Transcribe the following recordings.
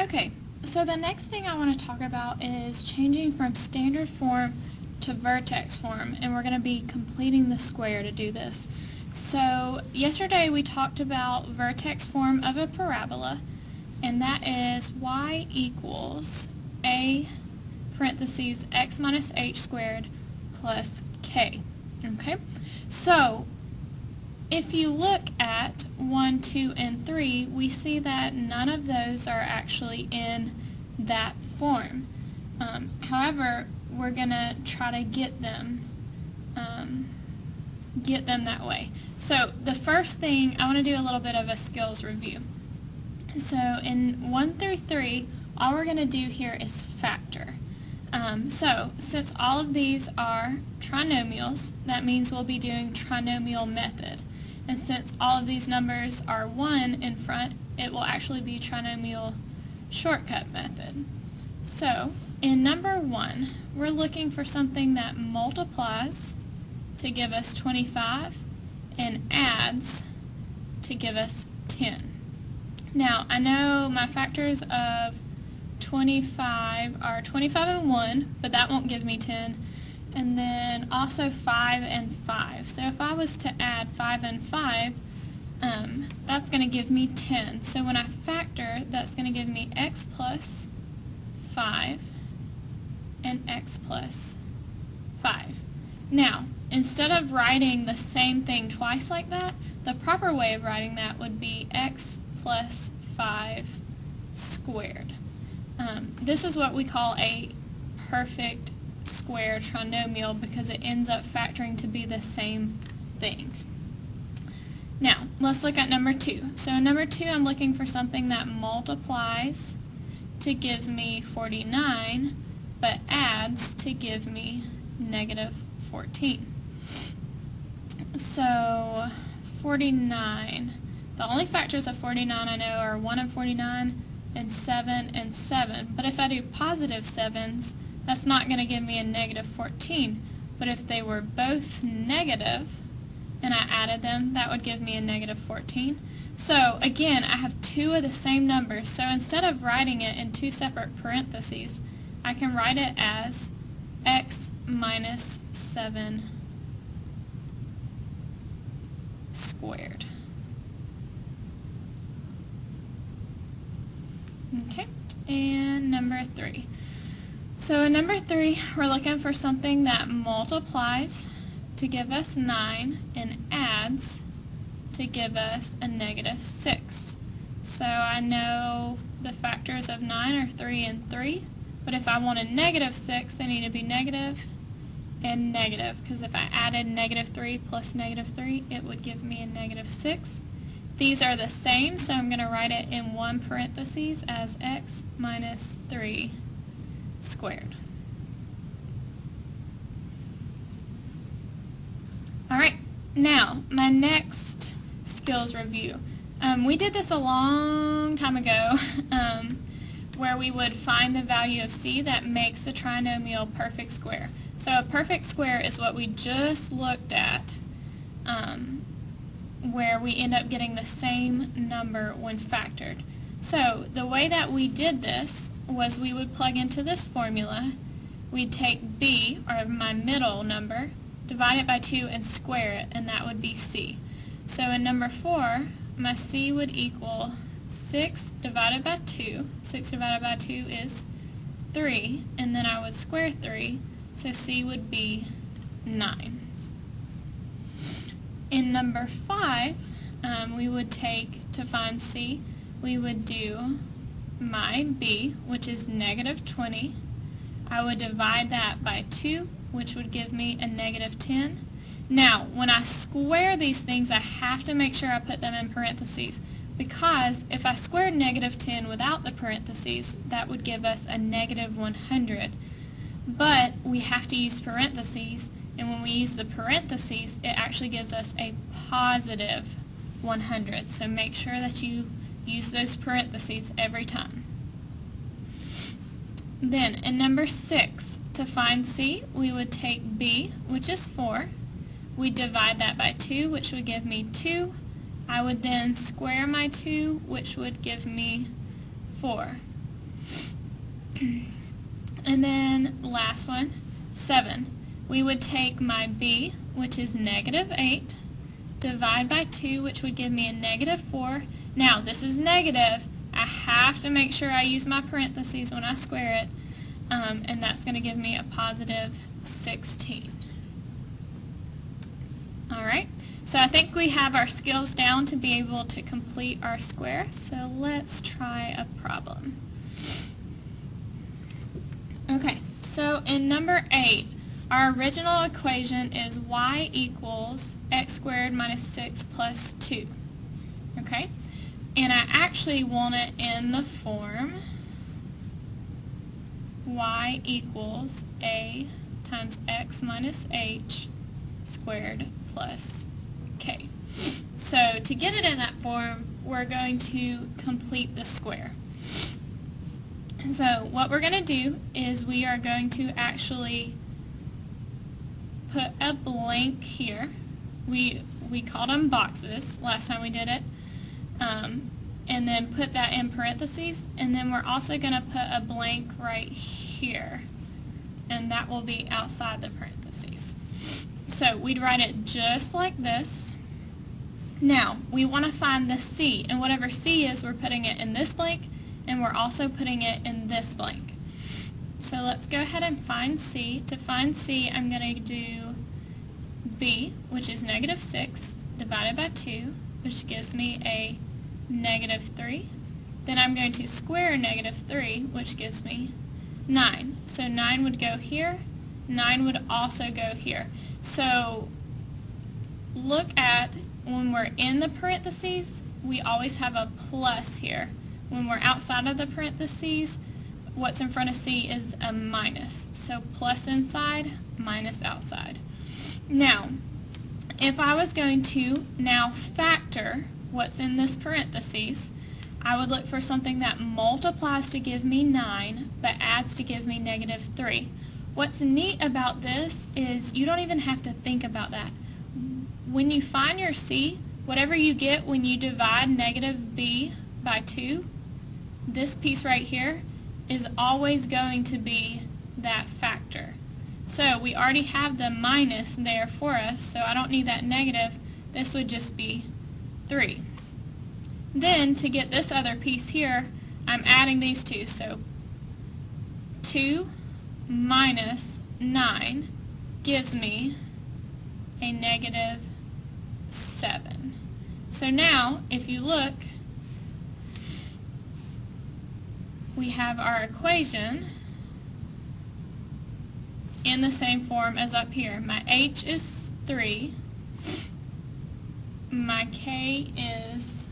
Okay, so the next thing I want to talk about is changing from standard form to vertex form, and we're going to be completing the square to do this. So yesterday we talked about vertex form of a parabola, and that is y equals a parentheses x minus h squared plus k. Okay, so if you look at 1, 2, and 3, we see that none of those are actually in that form. However, we're going to try to get them that way. So the first thing, I want to do a little bit of a skills review. So in 1 through 3, all we're going to do here is factor. So since all of these are trinomials, that means we'll be doing trinomial method. And since all of these numbers are 1 in front, it will actually be trinomial shortcut method. So in number 1, we're looking for something that multiplies to give us 25 and adds to give us 10. Now, I know my factors of 25 are 25 and 1, but that won't give me 10. And then also 5 and 5. So if I was to add 5 and 5, that's going to give me 10. So when I factor, that's going to give me x plus 5 and x plus 5. Now, instead of writing the same thing twice like that, the proper way of writing that would be x plus 5 squared. This is what we call a perfect square trinomial because it ends up factoring to be the same thing. Now, let's look at number 2. So in number 2, I'm looking for something that multiplies to give me 49, but adds to give me negative 14. So 49, the only factors of 49 I know are 1 and 49 and 7 and 7. But if I do positive 7s, that's not going to give me a negative 14. But if they were both negative and I added them, that would give me a negative 14. So again, I have two of the same numbers. So instead of writing it in two separate parentheses, I can write it as x minus 7 squared. Okay, and number 3. So in number 3, we're looking for something that multiplies to give us 9 and adds to give us a negative 6. So I know the factors of 9 are 3 and 3, but if I want a negative 6, they need to be negative and negative, because if I added negative 3 plus negative 3, it would give me a negative 6. These are the same, so I'm going to write it in one parentheses as x minus 3 squared. Alright, now my next skills review. We did this a long time ago where we would find the value of c that makes the trinomial perfect square. So a perfect square is what we just looked at, where we end up getting the same number when factored. So the way that we did this was we would plug into this formula. We'd take b, or my middle number, divide it by 2 and square it, and that would be c. So in number 4, my c would equal 6 divided by 2. 6 divided by 2 is 3, and then I would square 3, so c would be 9. In number 5, we would take, to find c, we would do my b, which is negative 20. I would divide that by 2, which would give me a negative 10. Now, when I square these things, I have to make sure I put them in parentheses, because if I squared negative 10 without the parentheses, that would give us a negative 100. But we have to use parentheses, and when we use the parentheses, it actually gives us a positive 100. So make sure that you use those parentheses every time. Then in number 6, to find c, we would take b, which is 4. We'd divide that by 2, which would give me 2. I would then square my 2, which would give me 4. And then last one, 7. We would take my b, which is -8, divide by 2, which would give me a -4. Now, this is negative. I have to make sure I use my parentheses when I square it, and that's going to give me a positive 16. All right, so I think we have our skills down to be able to complete our square, so let's try a problem. Okay, so in number 8, our original equation is y equals x squared minus 6 plus 2. Okay, and I actually want it in the form y equals a times x minus h squared plus k. So to get it in that form, we're going to complete the square. So what we're going to do is we are going to actually put a blank here. We called them boxes last time we did it. And then put that in parentheses, and then we're also going to put a blank right here, and that will be outside the parentheses. So we'd write it just like this. Now, we want to find the c, and whatever c is, we're putting it in this blank, and we're also putting it in this blank. So let's go ahead and find c. To find c, I'm going to do b, which is -6, divided by 2, which gives me a -3. Then I'm going to square -3, which gives me 9. So 9 would go here. 9 would also go here. So look at when we're in the parentheses, we always have a plus here. When we're outside of the parentheses, what's in front of c is a minus. So plus inside, minus outside. Now, if I was going to now factor what's in this parentheses, I would look for something that multiplies to give me 9, but adds to give me -3. What's neat about this is you don't even have to think about that. When you find your c, whatever you get when you divide -b by 2, this piece right here is always going to be that factor. So we already have the minus there for us, so I don't need that negative. This would just be 3. Then to get this other piece here, I'm adding these two. So 2 minus 9 gives me a -7. So now, if you look, we have our equation in the same form as up here. My h is 3. My k is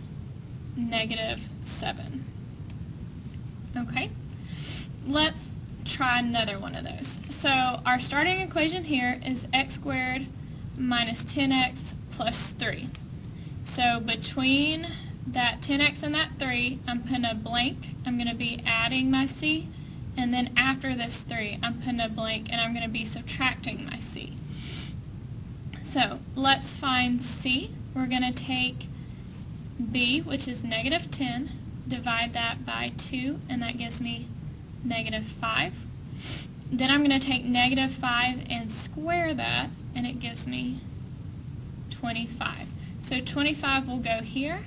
-7. Okay, let's try another one of those. So our starting equation here is x squared minus 10x plus 3. So between that 10x and that 3, I'm putting a blank. I'm going to be adding my c, and then after this 3, I'm putting a blank, and I'm going to be subtracting my c. So let's find c. We're going to take b, which is -10, divide that by 2, and that gives me -5. Then I'm going to take -5 and square that, and it gives me 25. So 25 will go here,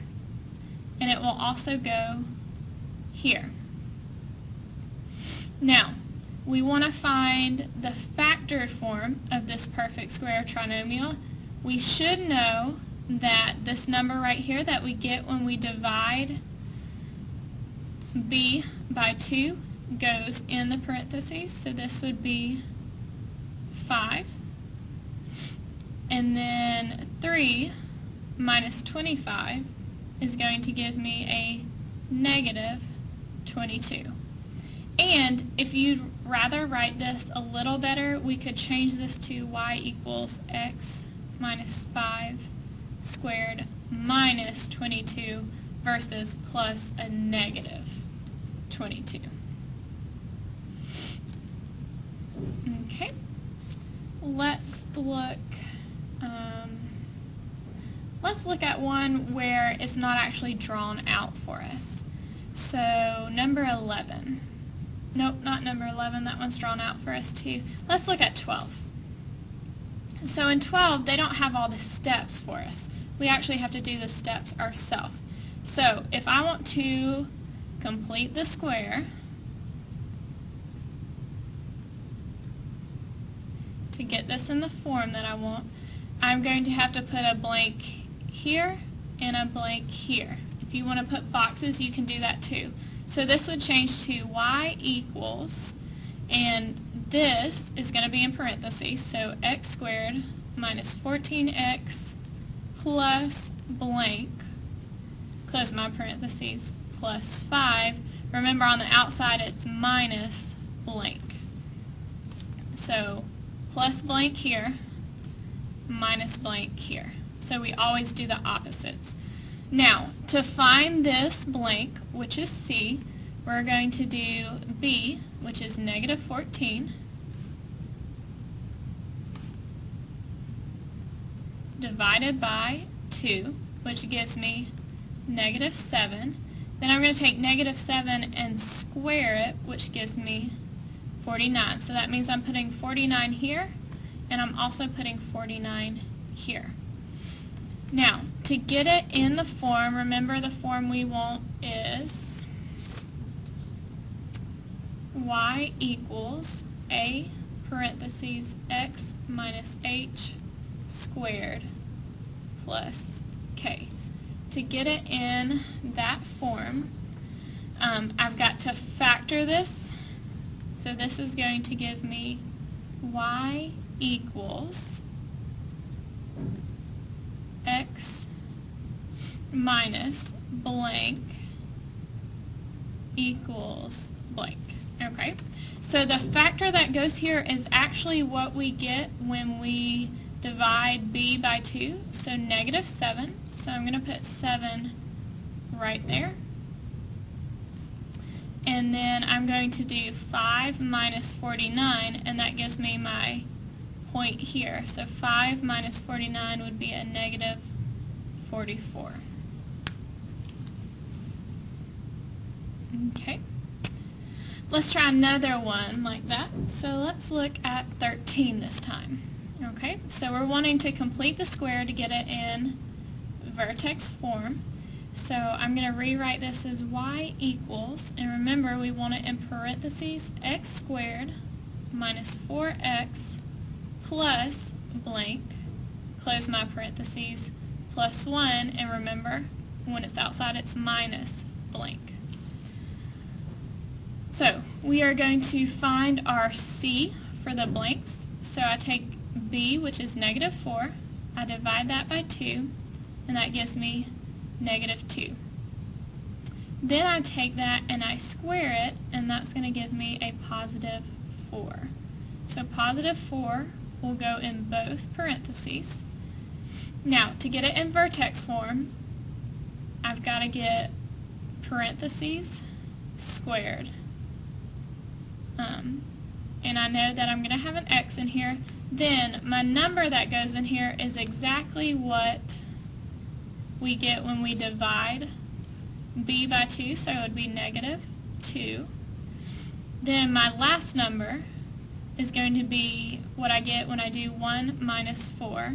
and it will also go here. Now, we want to find the factored form of this perfect square trinomial. We should know that this number right here that we get when we divide b by 2 goes in the parentheses, so this would be 5. And then 3 minus 25 is going to give me a -22. And if you'd rather write this a little better, we could change this to y equals x minus 5 squared minus 22 versus plus a -22. Okay, let's look at one where it's not actually drawn out for us. So number 11. Nope, not number 11. That one's drawn out for us too. Let's look at 12. So in 12, they don't have all the steps for us. We actually have to do the steps ourselves. So if I want to complete the square, to get this in the form that I want, I'm going to have to put a blank here and a blank here. If you want to put boxes, you can do that too. So this would change to y equals, and this is going to be in parentheses, so x squared minus 14x plus blank, close my parentheses, plus 5. Remember, on the outside it's minus blank. So plus blank here, minus blank here. So we always do the opposites. Now, to find this blank, which is C, we're going to do B, which is negative 14, divided by 2, which gives me negative 7. Then I'm going to take negative 7 and square it, which gives me 49. So that means I'm putting 49 here, and I'm also putting 49 here. Now, to get it in the form, remember the form we want is y equals a parentheses x minus h squared plus k. To get it in that form, I've got to factor this. So this is going to give me y equals x minus blank equals blank. Okay, so the factor that goes here is actually what we get when we divide b by 2, so negative 7. So I'm going to put 7 right there. And then I'm going to do 5 minus 49, and that gives me my point here. So 5 minus 49 would be a negative 44. Okay. Let's try another one like that. So let's look at 13 this time. Okay, so we're wanting to complete the square to get it in vertex form. So I'm going to rewrite this as y equals, and remember we want it in parentheses, x squared minus 4x plus blank, close my parentheses, plus 1, and remember when it's outside it's minus blank. So we are going to find our c for the blanks. So I take b, which is negative 4, I divide that by 2, and that gives me negative 2. Then I take that and I square it, and that's going to give me a positive 4. So positive 4 will go in both parentheses. Now, to get it in vertex form, I've got to get parentheses squared. And I know that I'm going to have an x in here. Then my number that goes in here is exactly what we get when we divide b by 2, so it would be negative 2. Then my last number is going to be what I get when I do 1 minus 4.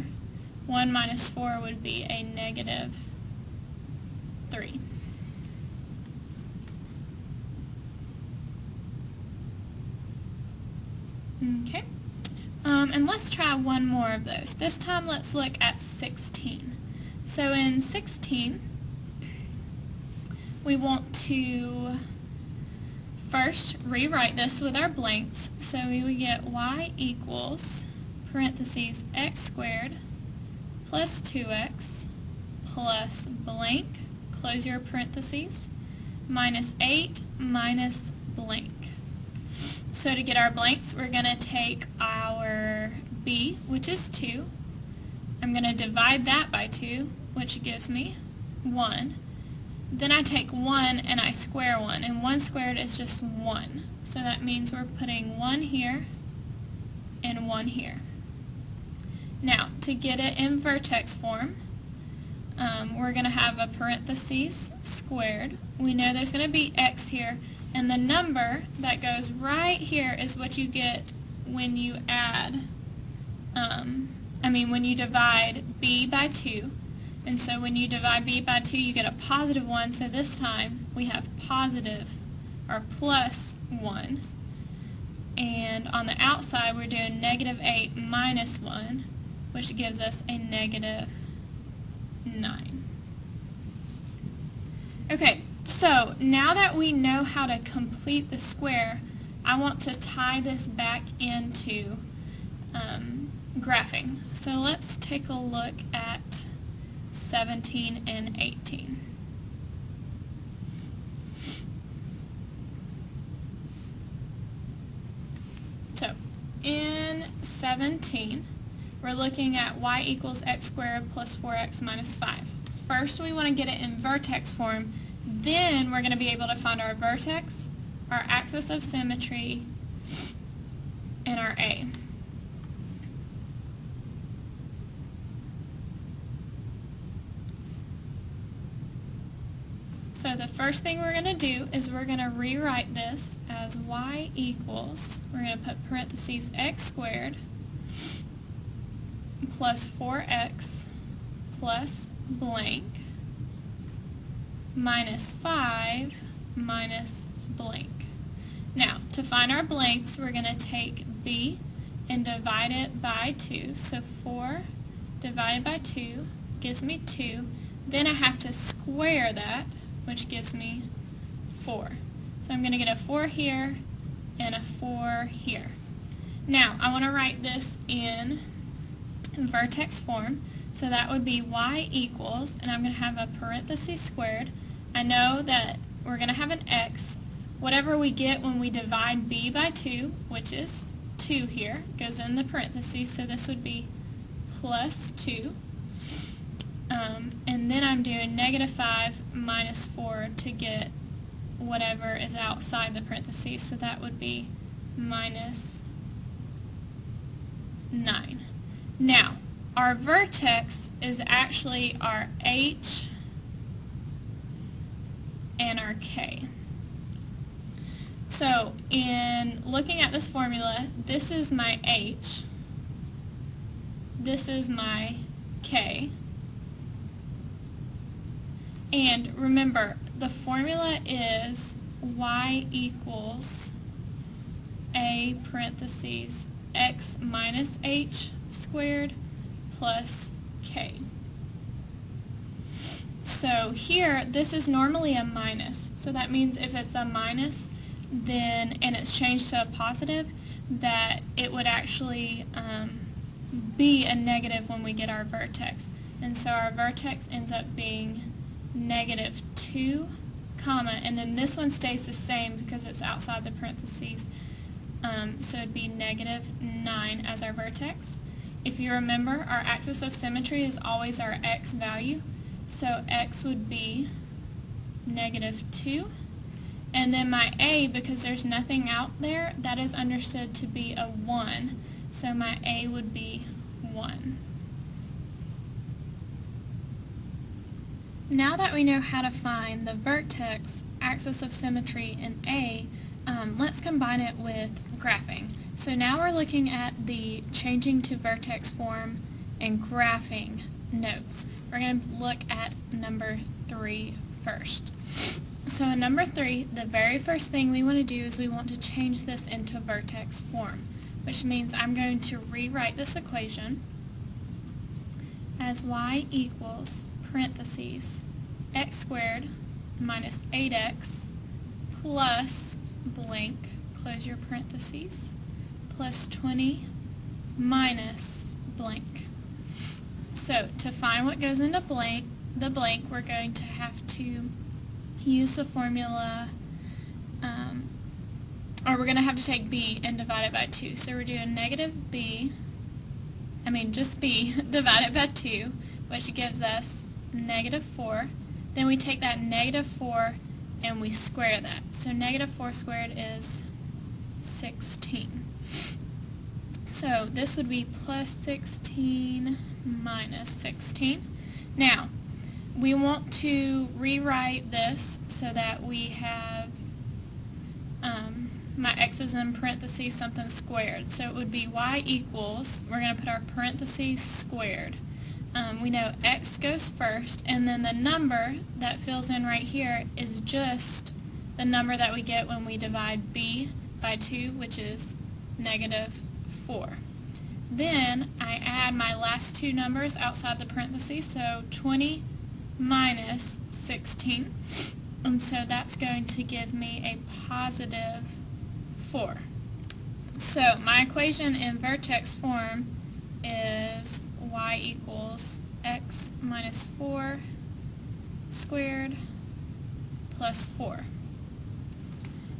1 minus 4 would be a negative 3. Okay, and let's try one more of those. This time let's look at 16. So in 16, we want to first rewrite this with our blanks. So we would get y equals parentheses x squared plus 2x plus blank, close your parentheses, minus 8 minus blank. So to get our blanks, we're going to take our b, which is 2. I'm going to divide that by 2, which gives me 1. Then I take 1 and I square 1, and 1 squared is just 1. So that means we're putting 1 here and 1 here. Now, to get it in vertex form, we're going to have a parentheses squared. We know there's going to be x here, And the number that goes right here is what you get when you add, when you divide b by 2. And so when you divide b by 2, you get a positive 1. So this time we have positive, or plus 1. And on the outside, we're doing negative 8 minus 1, which gives us a negative 9. Okay, so now that we know how to complete the square, I want to tie this back into graphing. So let's take a look at 17 and 18. So in 17, we're looking at y equals x squared plus 4x minus 5. First, we want to get it in vertex form. Then we're going to be able to find our vertex, our axis of symmetry, and our A. So the first thing we're going to do is we're going to rewrite this as y equals, we're going to put parentheses x squared plus 4x plus blank minus 5 minus blank. Now, to find our blanks, we're going to take b and divide it by 2. So 4 divided by 2 gives me 2. Then I have to square that, which gives me 4. So I'm going to get a 4 here and a 4 here. Now, I want to write this in vertex form. So that would be y equals, and I'm going to have a parenthesis squared. I know that we're going to have an x. Whatever we get when we divide b by 2, which is 2 here, goes in the parentheses, so this would be plus 2. And then I'm doing negative 5 minus 4 to get whatever is outside the parentheses, so that would be minus 9. Now, our vertex is actually our h and our k. So in looking at this formula, this is my h, this is my k, and remember, the formula is y equals a parentheses x minus h squared plus k. So here, this is normally a minus. So that means if it's a minus, then, and it's changed to a positive, that it would actually be a negative when we get our vertex. And so our vertex ends up being negative 2, comma, and then this one stays the same because it's outside the parentheses. So it'd be negative 9 as our vertex. If you remember, our axis of symmetry is always our x value. So x would be negative 2. And then my a, because there's nothing out there, that is understood to be a 1. So my a would be 1. Now that we know how to find the vertex, axis of symmetry, and A, let's combine it with graphing. So now we're looking at the changing to vertex form and graphing notes. We're going to look at number 3 first. So in number 3, the very first thing we want to do is we want to change this into vertex form, which means I'm going to rewrite this equation as y equals parentheses x squared minus 8x plus blank, close your parentheses, plus 20 minus blank. So to find what goes into the blank, we're going to have to use the formula, or we're going to have to take b and divide it by 2. So we're doing negative b, just b divided by 2, which gives us negative 4. Then we take that negative 4 and we square that. So negative 4 squared is 16. So this would be plus 16 minus 16. Now, we want to rewrite this so that we have my x's in parentheses something squared. So it would be y equals, we're going to put our parentheses squared. We know x goes first, and then the number that fills in right here is just the number that we get when we divide b by 2, which is -4. Then I add my last two numbers outside the parentheses, so 20 minus 16, and so that's going to give me a positive 4. So my equation in Vertex form is y equals x minus 4 squared plus 4.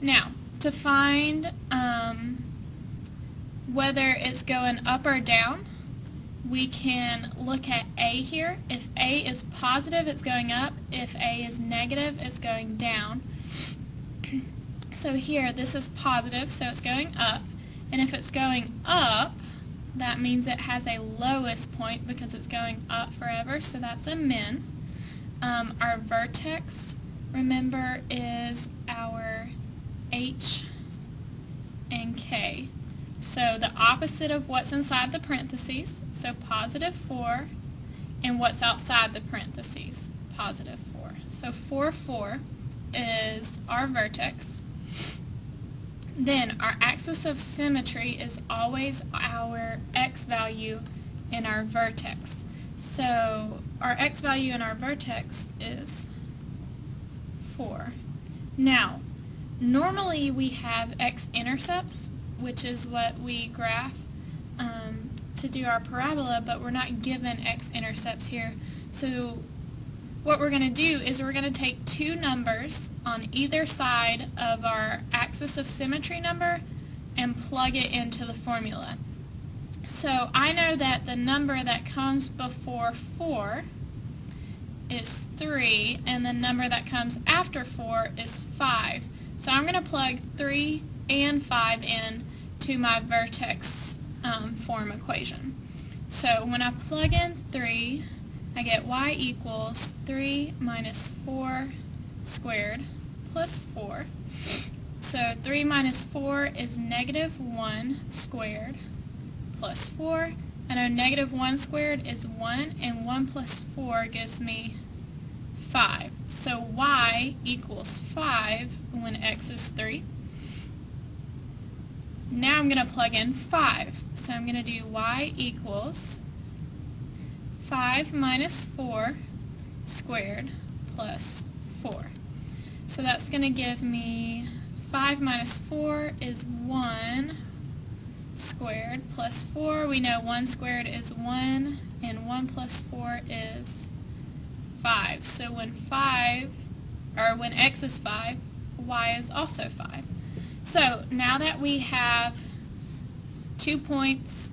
Now, to find whether it's going up or down, we can look at A here. If A is positive, it's going up. If A is negative, it's going down. So here, this is positive, so it's going up. And if it's going up, that means it has a lowest point because it's going up forever, so that's a min. Our vertex, remember, is our H and K. So the opposite of what's inside the parentheses, so positive 4, and what's outside the parentheses, positive 4. So 4, 4 is our vertex. Then our axis of symmetry is always our x value in our vertex. So our x value in our vertex is 4. Now, normally we have x-intercepts, which is what we graph to do our parabola, but we're not given x-intercepts here. So what we're going to do is we're going to take two numbers on either side of our axis of symmetry number and plug it into the formula. So I know that the number that comes before 4 is 3, and the number that comes after 4 is 5. So I'm going to plug 3 and 5 in to my vertex form equation. So when I plug in 3, I get y equals 3 minus 4 squared plus 4. So 3 minus 4 is -1 squared plus 4. I know -1 squared is 1, and 1 plus 4 gives me 5. So y equals 5 when x is 3. Now I'm going to plug in 5. So I'm going to do y equals 5 minus 4 squared plus 4. So that's going to give me 5 minus 4 is 1 squared plus 4. We know 1 squared is 1, and 1 plus 4 is 5. So when x is 5, y is also 5. So now that we have 2 points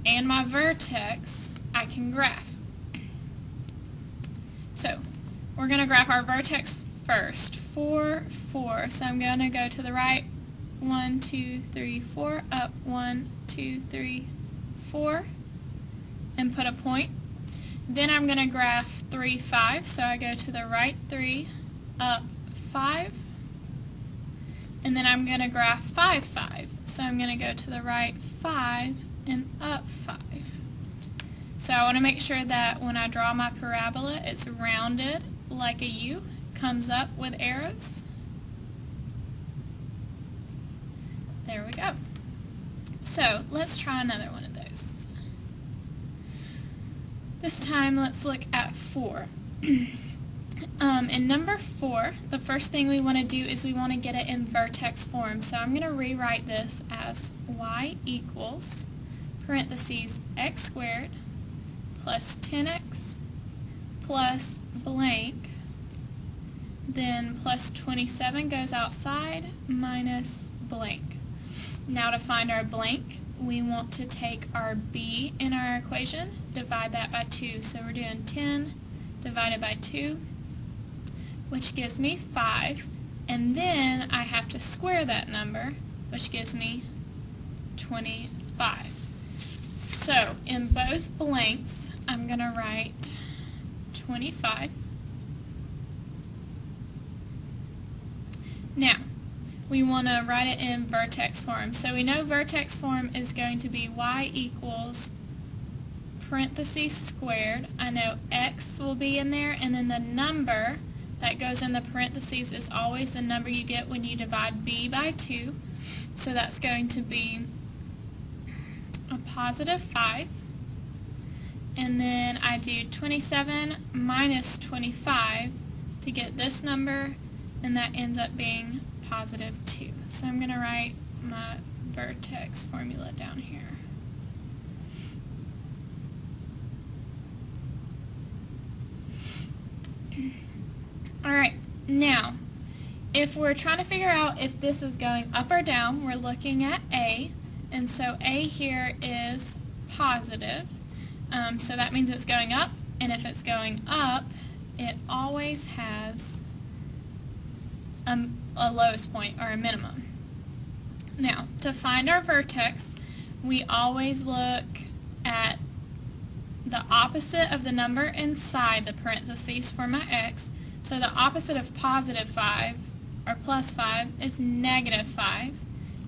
and my vertex, I can graph. So we're going to graph our vertex first. 4, 4. So I'm going to go to the right. 1, 2, 3, 4. Up. 1, 2, 3, 4. And put a point. Then I'm going to graph 3, 5. So I go to the right 3. Up 5. And then I'm going to graph 5, 5. So I'm going to go to the right 5 and up 5. So I want to make sure that when I draw my parabola, it's rounded like a U, comes up with arrows. There we go. So let's try another one of those. This time let's look at 4. In number 4, the first thing we want to do is we want to get it in vertex form. So I'm going to rewrite this as y equals parentheses x squared plus 10x plus blank, then plus 27 goes outside minus blank. Now to find our blank, we want to take our b in our equation, divide that by 2. So we're doing 10 divided by 2, which gives me 5, and then I have to square that number, which gives me 25. So in both blanks, I'm going to write 25. Now, we want to write it in vertex form. So we know vertex form is going to be y equals parentheses squared. I know x will be in there, and then the number that goes in the parentheses is always the number you get when you divide b by 2. So that's going to be a positive 5. And then I do 27 minus 25 to get this number, and that ends up being positive 2. So I'm going to write my vertex formula down here. Alright, now if we're trying to figure out if this is going up or down, we're looking at A, and so A here is positive, so that means it's going up, and if it's going up, it always has a lowest point or a minimum. Now, to find our vertex, we always look at the opposite of the number inside the parentheses for my x. So the opposite of positive 5 or plus 5 is negative 5,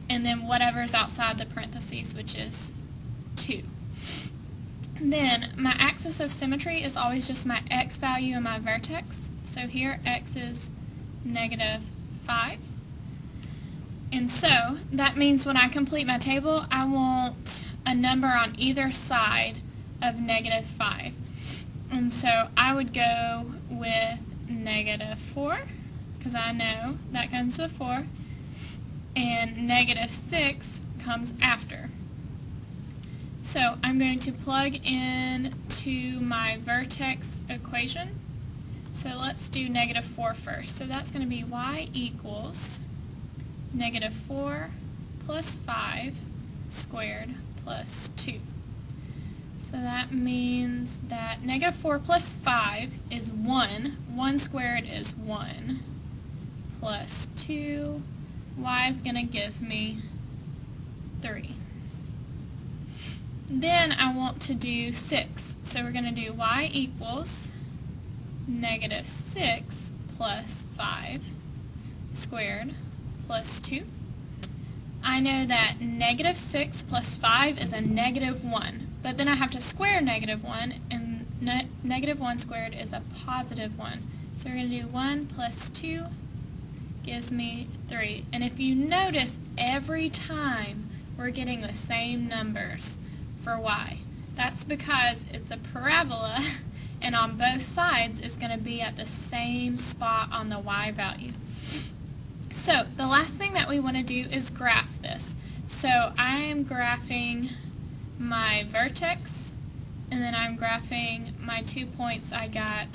and then whatever is outside the parentheses, which is 2. Then my axis of symmetry is always just my x value and my vertex. So here x is negative 5. And so that means when I complete my table, I want a number on either side of negative 5. And so I would go with negative 4, because I know that comes before, and negative 6 comes after. So I'm going to plug in to my vertex equation. So let's do negative 4 first. So that's going to be y equals negative 4 plus 5 squared plus 2. So that means that negative 4 plus 5 is 1. 1 squared is 1 plus 2. Y is going to give me 3. Then I want to do 6. So we're going to do y equals negative 6 plus 5 squared plus 2. I know that negative 6 plus 5 is a negative 1, but then I have to square negative 1, and negative 1 squared is a positive 1. So we're going to do 1 plus 2 gives me 3. And if you notice, every time we're getting the same numbers for y. That's because it's a parabola, and on both sides it's going to be at the same spot on the y value. So the last thing that we want to do is graph this. So I am graphing my vertex, and then I'm graphing my 2 points I got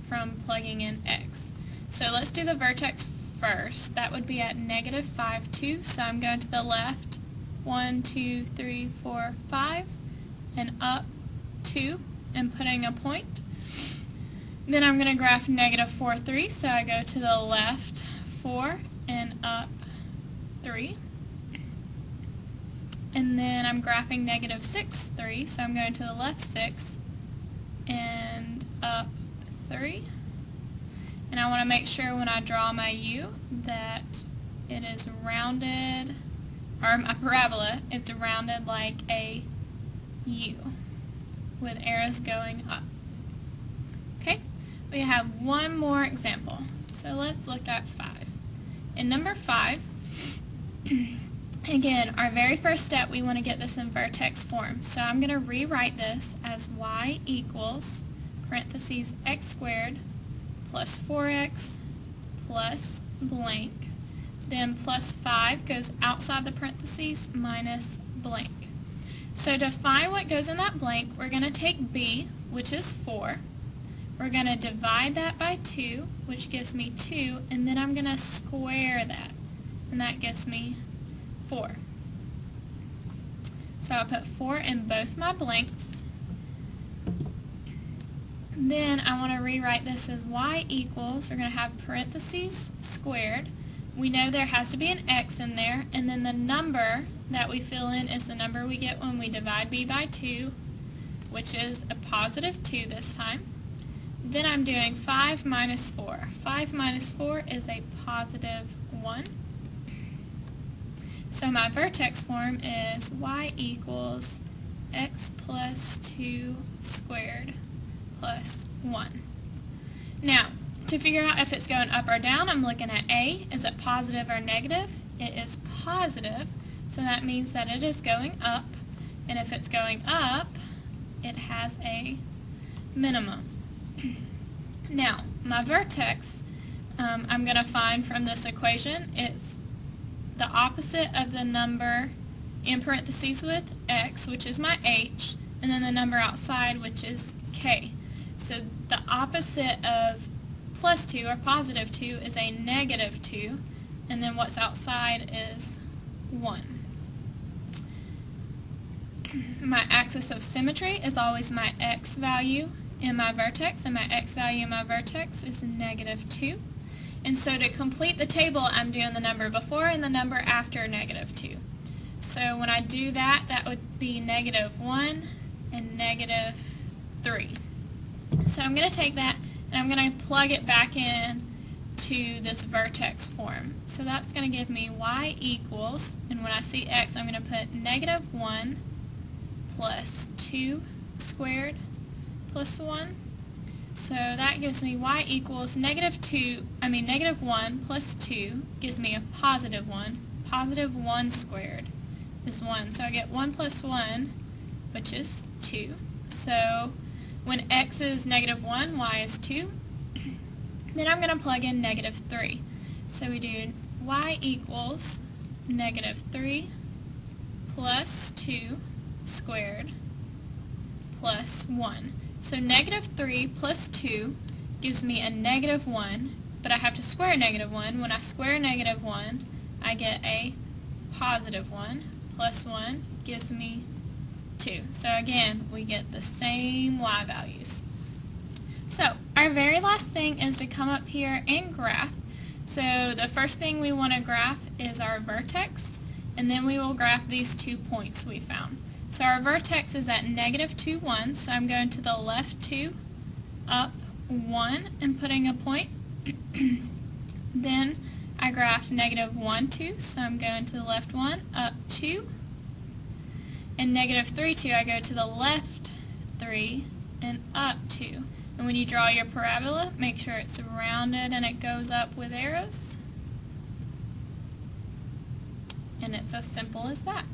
from plugging in x. So let's do the vertex first. That would be at negative 5, 2. So I'm going to the left 1, 2, 3, 4, 5, and up 2, and putting a point. Then I'm going to graph negative 4, 3. So I go to the left 4 and up 3. And then I'm graphing negative 6, 3, so I'm going to the left 6 and up 3. And I want to make sure when I draw my U that it is rounded, or my parabola, it's rounded like a U with arrows going up. Okay, we have one more example. So let's look at 5. In number 5, again, our very first step, we want to get this in vertex form. So I'm going to rewrite this as y equals parentheses x squared plus 4x plus blank. Then plus 5 goes outside the parentheses minus blank. So to find what goes in that blank, we're going to take b, which is 4. We're going to divide that by 2, which gives me 2, and then I'm going to square that, and that gives me 4. So I'll put 4 in both my blanks. Then I want to rewrite this as y equals, we're going to have parentheses squared. We know there has to be an x in there, and then the number that we fill in is the number we get when we divide b by 2, which is a positive 2 this time. Then I'm doing 5 minus 4. 5 minus 4 is a positive 1. So my vertex form is y equals x plus 2 squared plus 1. Now, to figure out if it's going up or down, I'm looking at A. Is it positive or negative? It is positive, so that means that it is going up. And if it's going up, it has a minimum. Now, my vertex, I'm going to find from this equation, it's the opposite of the number in parentheses with x, which is my h, and then the number outside, which is k. So the opposite of plus 2, or positive 2, is a negative 2, and then what's outside is 1. My axis of symmetry is always my x value in my vertex, and my x value in my vertex is negative 2. And so to complete the table, I'm doing the number before and the number after negative 2. So when I do that, that would be negative 1 and negative 3. So I'm going to take that and I'm going to plug it back in to this vertex form. So that's going to give me y equals, and when I see x, I'm going to put negative 1 plus 2 squared plus 1. So that gives me y equals negative 1 plus 2 gives me a positive 1. Positive 1 squared is 1. So I get 1 plus 1, which is 2. So when x is negative 1, y is 2. Then I'm going to plug in negative 3. So we do y equals negative 3 plus 2 squared plus 1. So negative 3 plus 2 gives me a negative 1, but I have to square negative 1. When I square negative 1, I get a positive 1 plus 1 gives me 2. So again, we get the same y values. So our very last thing is to come up here and graph. So the first thing we want to graph is our vertex, and then we will graph these 2 points we found. So our vertex is at negative 2, 1, so I'm going to the left 2, up 1, and putting a point. Then I graph negative 1, 2, so I'm going to the left 1, up 2. And negative 3, 2, I go to the left 3 and up 2. And when you draw your parabola, make sure it's rounded and it goes up with arrows. And it's as simple as that.